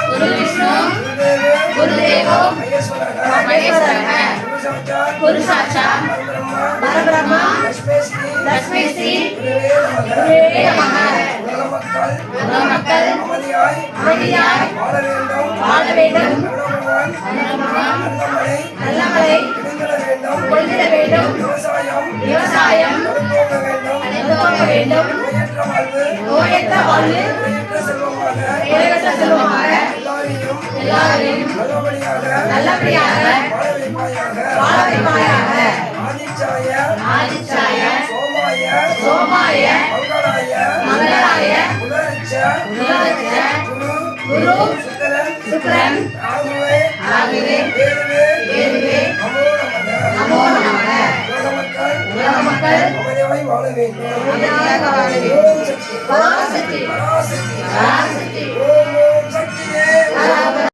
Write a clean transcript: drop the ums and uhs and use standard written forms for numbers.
गुरु विष्णु गुरुदेवो महेश्वरः गुरु साक्षात् परब्रह्म लक्ष्मी श्री गुरुवे नमः உலக மக்கள் அமைதியாய் வாழ வேண்டும் நல்ல மழை பொழிந்திட வேண்டும் விவசாயம் நடக்க வேண்டும் நோயற்ற வாழ்வு குறைவற்ற செல்வமாக எல்லாரையும் நல்லபடியாக வாழ வைப்பாயாக ஆதிச்சாய சோமாய மங்களாய குரு சுக்கிரன் ஆகியவே நமோ நமக உலக மக்கள் அமைதியாக வாழ வேண்டும் பராசக்தி